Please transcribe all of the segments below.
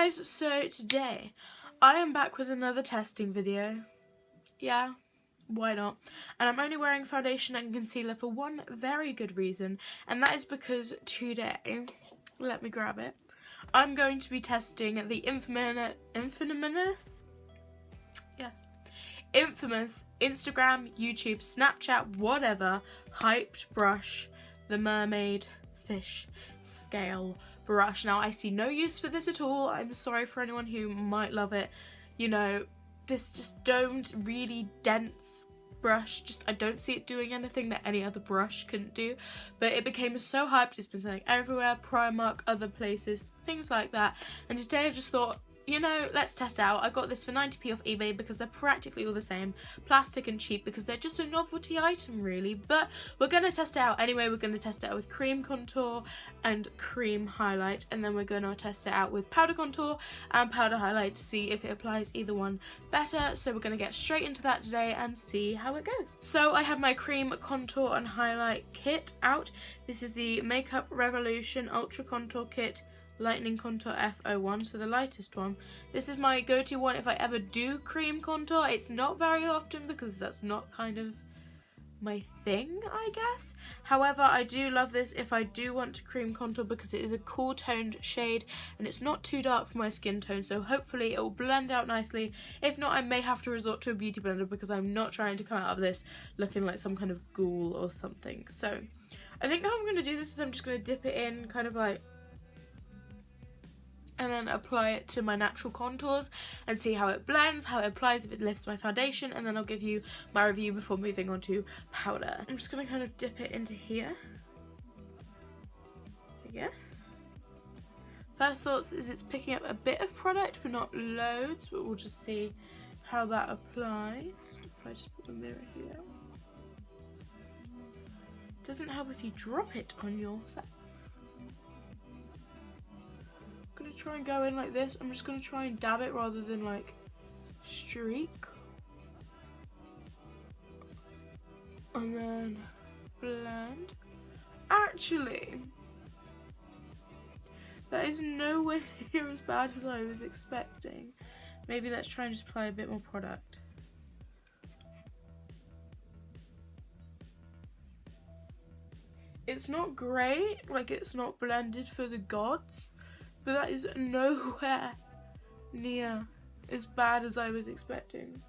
guys, so today I am back with another testing video. Yeah, why not? And I'm only wearing foundation and concealer for one very good reason, and that is because today, let me grab it, I'm going to be testing the infamous Instagram, YouTube, Snapchat, whatever, hyped brush, the Mermaid fish scale brush. Now, I see no use for this at all. I'm sorry for anyone who might love it. You know, this just domed, really dense brush, I don't see it doing anything that any other brush couldn't do, but it became so hyped. It's been selling everywhere, Primark, other places, things like that, and today I just thought, you know, let's test it out. I got this for 90p off eBay because they're practically all the same, plastic and cheap because they're just a novelty item really, but we're going to test it out anyway. We're going to test it out with cream contour and cream highlight, and then we're going to test it out with powder contour and powder highlight to see if it applies either one better. So we're going to get straight into that today and see how it goes. So I have my cream contour and highlight kit out. This is the Makeup Revolution Ultra Contour Kit Lightning Contour F01, so the lightest one. This is my go-to one if I ever do cream contour. It's not very often because that's not kind of my thing, I guess. However, I do love this if I do want to cream contour because it is a cool toned shade and it's not too dark for my skin tone, so hopefully it will blend out nicely. If not, I may have to resort to a beauty blender because I'm not trying to come out of this looking like some kind of ghoul or something. So I think how I'm going to do this is I'm just going to dip it in kind of like, and then apply it to my natural contours and see how it blends, how it applies, if it lifts my foundation, and then I'll give you my review before moving on to powder. I'm just going to kind of dip it into here, I guess. First thoughts is it's picking up a bit of product but not loads, but we'll just see how that applies. If I just put the mirror here. Doesn't help if you drop it on yourself. I'm gonna try and go in like this. I'm just gonna try and dab it rather than like streak, and then blend. Actually, that is nowhere near as bad as I was expecting. Maybe let's try and just apply a bit more product. It's not great, like it's not blended for the gods, but that is nowhere near as bad as I was expecting.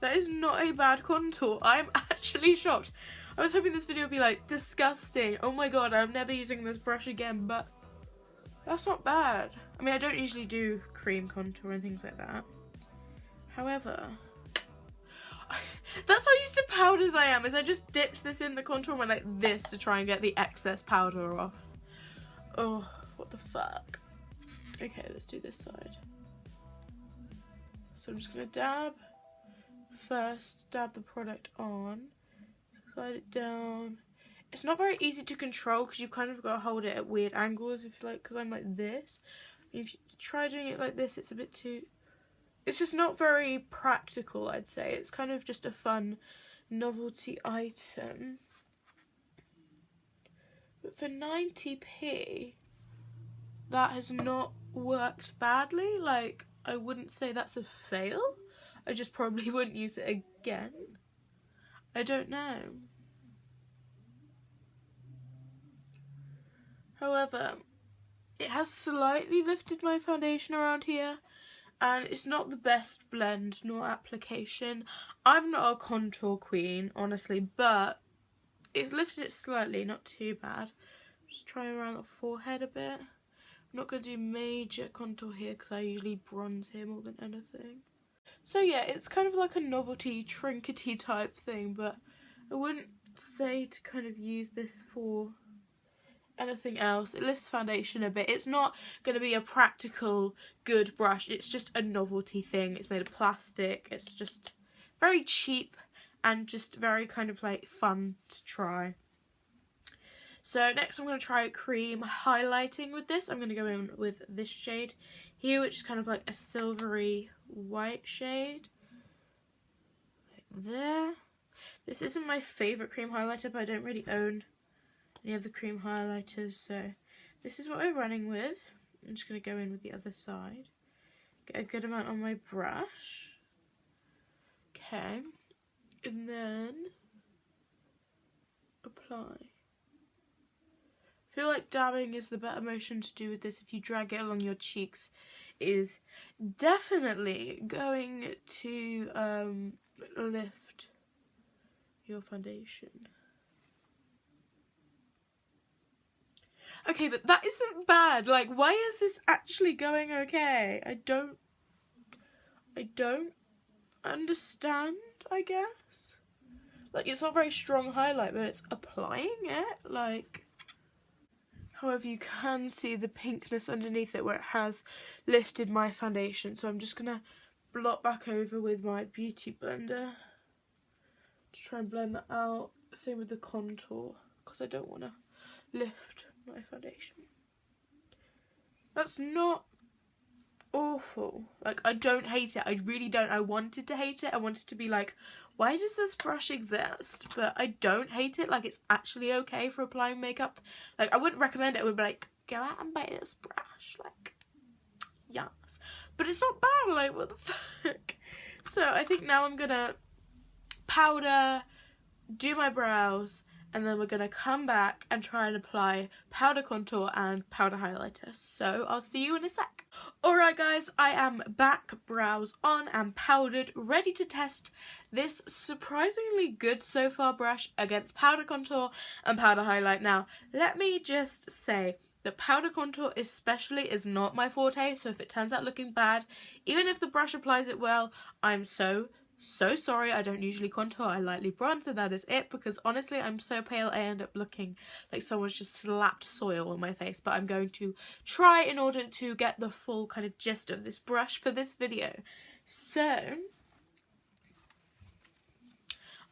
That is not a bad contour. I'm actually shocked. I was hoping this video would be like, disgusting, oh my god, I'm never using this brush again, but that's not bad. I mean, I don't usually do cream contour and things like that. However, that's how used to powders I am, is I just dipped this in the contour and went like this to try and get the excess powder off. Oh. What the fuck? Okay, let's do this side. So I'm just gonna dab the product on, slide it down. It's not very easy to control because you've kind of got to hold it at weird angles, if you like, because I'm like this. If you try doing it like this, it's a bit too, it's just not very practical, I'd say. It's kind of just a fun novelty item. But for 90p, that has not worked badly. Like, I wouldn't say that's a fail. I just probably wouldn't use it again. I don't know. However, it has slightly lifted my foundation around here, and it's not the best blend nor application. I'm not a contour queen, honestly, but it's lifted it slightly, not too bad. Just trying around the forehead a bit. I'm not going to do major contour here because I usually bronze here more than anything. So yeah, it's kind of like a novelty, trinkety type thing, but I wouldn't say to kind of use this for anything else. It lifts foundation a bit. It's not going to be a practical, good brush. It's just a novelty thing. It's made of plastic. It's just very cheap and just very kind of like fun to try. So next I'm going to try cream highlighting with this. I'm going to go in with this shade here, which is kind of like a silvery white shade. Like there. This isn't my favourite cream highlighter, but I don't really own any other cream highlighters, so this is what we're running with. I'm just going to go in with the other side. Get a good amount on my brush. Okay. And then apply. I feel like dabbing is the better motion to do with this. If you drag it along your cheeks, is definitely going to lift your foundation. Okay, but that isn't bad. Like, why is this actually going okay? I don't understand, I guess. Like, it's not very strong highlight, but it's applying it, like. However, you can see the pinkness underneath it where it has lifted my foundation. So I'm just gonna blot back over with my beauty blender to try and blend that out. Same with the contour, because I don't want to lift my foundation. That's not awful. Like, I don't hate it. I really don't. I wanted to hate it. I wanted to be like, why does this brush exist? But I don't hate it. Like, it's actually okay for applying makeup. Like, I wouldn't recommend it. I would be like, go out and buy this brush. Like, yes. But it's not bad. Like, what the fuck? So I think now I'm gonna powder, do my brows, and then we're going to come back and try and apply powder contour and powder highlighter. So I'll see you in a sec. Alright guys, I am back, brows on and powdered, ready to test this surprisingly good so far brush against powder contour and powder highlight. Now, let me just say that powder contour especially is not my forte, so if it turns out looking bad, even if the brush applies it well, I'm so sorry. I don't usually contour, I lightly bronze, and that is it, because honestly I'm so pale I end up looking like someone's just slapped soil on my face. But I'm going to try in order to get the full kind of gist of this brush for this video. So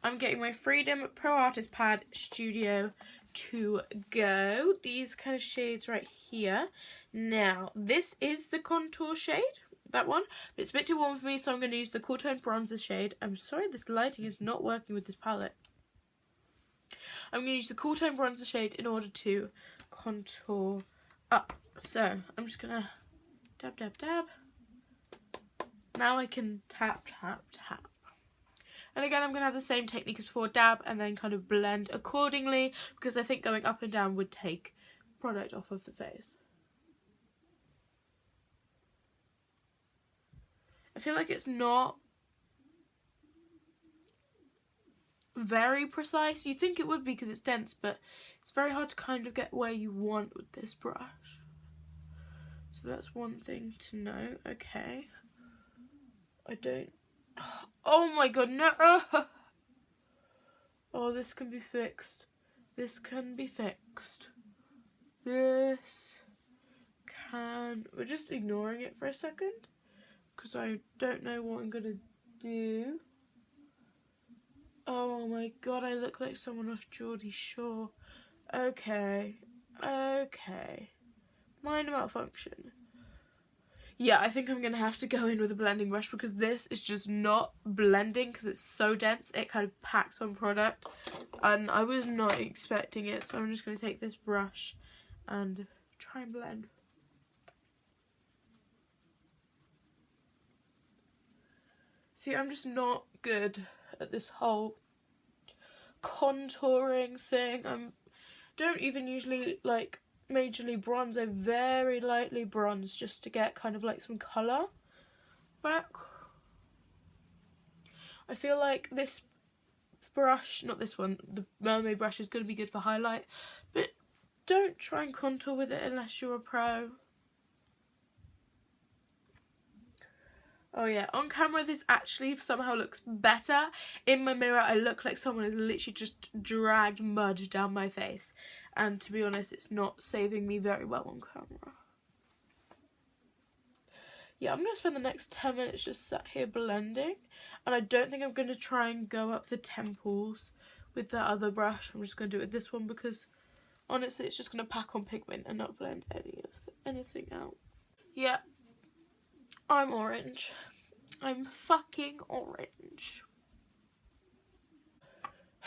I'm getting my Freedom Pro Artist Pad Studio to go. These kind of shades right here. Now, this is the contour shade, that one, but it's a bit too warm for me, so I'm going to use the Cool Tone Bronzer shade. I'm sorry, this lighting is not working with this palette. I'm going to use the Cool Tone Bronzer shade in order to contour up. So, I'm just going to dab, dab, dab. Now I can tap, tap, tap. And again, I'm going to have the same technique as before, dab and then kind of blend accordingly, because I think going up and down would take product off of the face. I feel like it's not very precise. You think it would be because it's dense, but it's very hard to kind of get where you want with this brush. So that's one thing to know. Okay. I don't... Oh my god, no! Oh, this can be fixed. This can be fixed. This can... We're just ignoring it for a second, because I don't know what I'm gonna do. Oh my god, I look like someone off Geordie Shore. Okay. Okay. Minor malfunction. Yeah, I think I'm gonna have to go in with a blending brush, because this is just not blending because it's so dense. It kind of packs on product, and I was not expecting it, so I'm just gonna take this brush and try and blend. See, I'm just not good at this whole contouring thing. I don't even usually like majorly bronze. I very lightly bronze just to get kind of like some colour back. I feel like this brush, not this one, the Mermaid brush, is going to be good for highlight, but don't try and contour with it unless you're a pro. Oh yeah, on camera this actually somehow looks better. In my mirror I look like someone has literally just dragged mud down my face. And to be honest, it's not saving me very well on camera. Yeah, I'm going to spend the next 10 minutes just sat here blending. And I don't think I'm going to try and go up the temples with that other brush. I'm just going to do it with this one because honestly it's just going to pack on pigment and not blend anything out. Yeah. I'm orange. I'm fucking orange.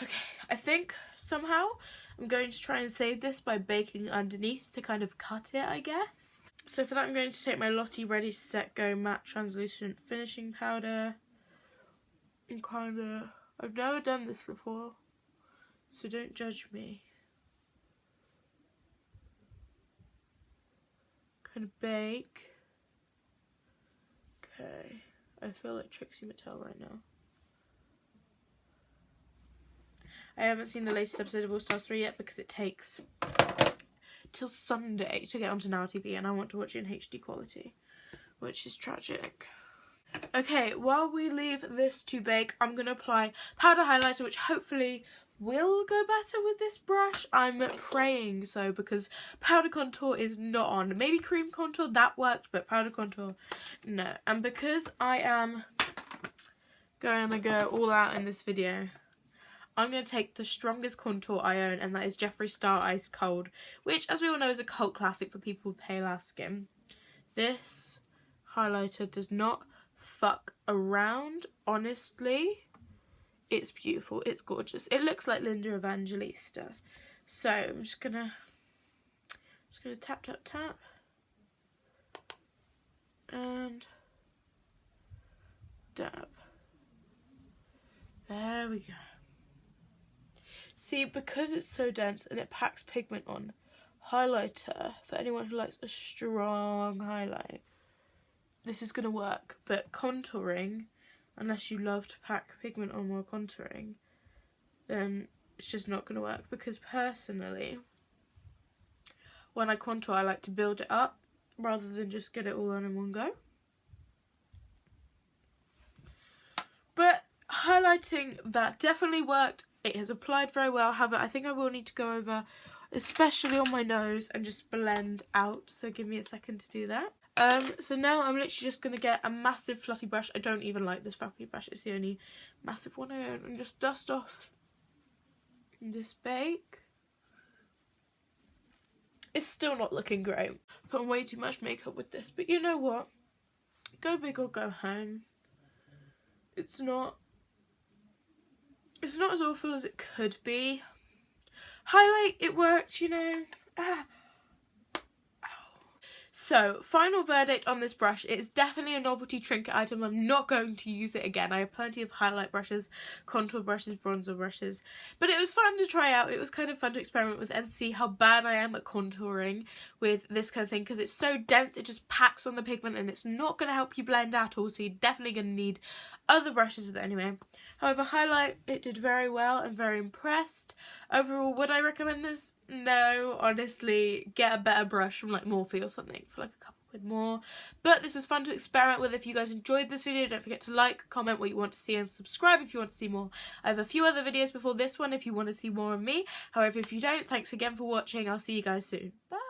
Okay, I think somehow I'm going to try and save this by baking underneath to kind of cut it, I guess. So for that I'm going to take my Lottie Ready Set Go Matte Translucent Finishing Powder. And I've never done this before, so don't judge me. Kind of bake. Okay, I feel like Trixie Mattel right now. I haven't seen the latest episode of All Stars 3 yet because it takes till Sunday to get onto Now TV, and I want to watch it in HD quality, which is tragic. Okay, while we leave this to bake, I'm going to apply powder highlighter, which hopefully will go better with this brush. I'm praying so, because powder contour is not on. Maybe cream contour, that worked, but powder contour, no. And because I am going to go all out in this video, I'm going to take the strongest contour I own, and that is Jeffree Star Ice Cold, which, as we all know, is a cult classic for people with pale skin. This highlighter does not fuck around, honestly. It's beautiful, it's gorgeous. It looks like Linda Evangelista. So I'm just gonna tap tap tap and dab. There we go. See, because it's so dense and it packs pigment on, highlighter, for anyone who likes a strong highlight, this is going to work. But contouring, unless you love to pack pigment on while contouring, then it's just not going to work. Because personally, when I contour, I like to build it up rather than just get it all on in one go. But highlighting, that definitely worked. It has applied very well. However, I think I will need to go over, especially on my nose, and just blend out. So give me a second to do that. So now I'm literally just going to get a massive fluffy brush. I don't even like this fluffy brush. It's the only massive one I own. And just dust off this bake. It's still not looking great. Put on way too much makeup with this. But you know what? Go big or go home. It's not as awful as it could be. Highlight, it worked, you know. So, final verdict on this brush. It is definitely a novelty trinket item. I'm not going to use it again. I have plenty of highlight brushes, contour brushes, bronzer brushes. But it was fun to try out. It was kind of fun to experiment with and see how bad I am at contouring with this kind of thing. Because it's so dense, it just packs on the pigment and it's not going to help you blend at all. So you're definitely going to need other brushes with it anyway. However, highlight, it did very well. I'm very impressed. Overall, would I recommend this? No, honestly, get a better brush from like Morphe or something for like a couple quid more. But this was fun to experiment with. If you guys enjoyed this video, don't forget to like, comment what you want to see, and subscribe if you want to see more. I have a few other videos before this one if you want to see more of me. However, if you don't, thanks again for watching. I'll see you guys soon. Bye!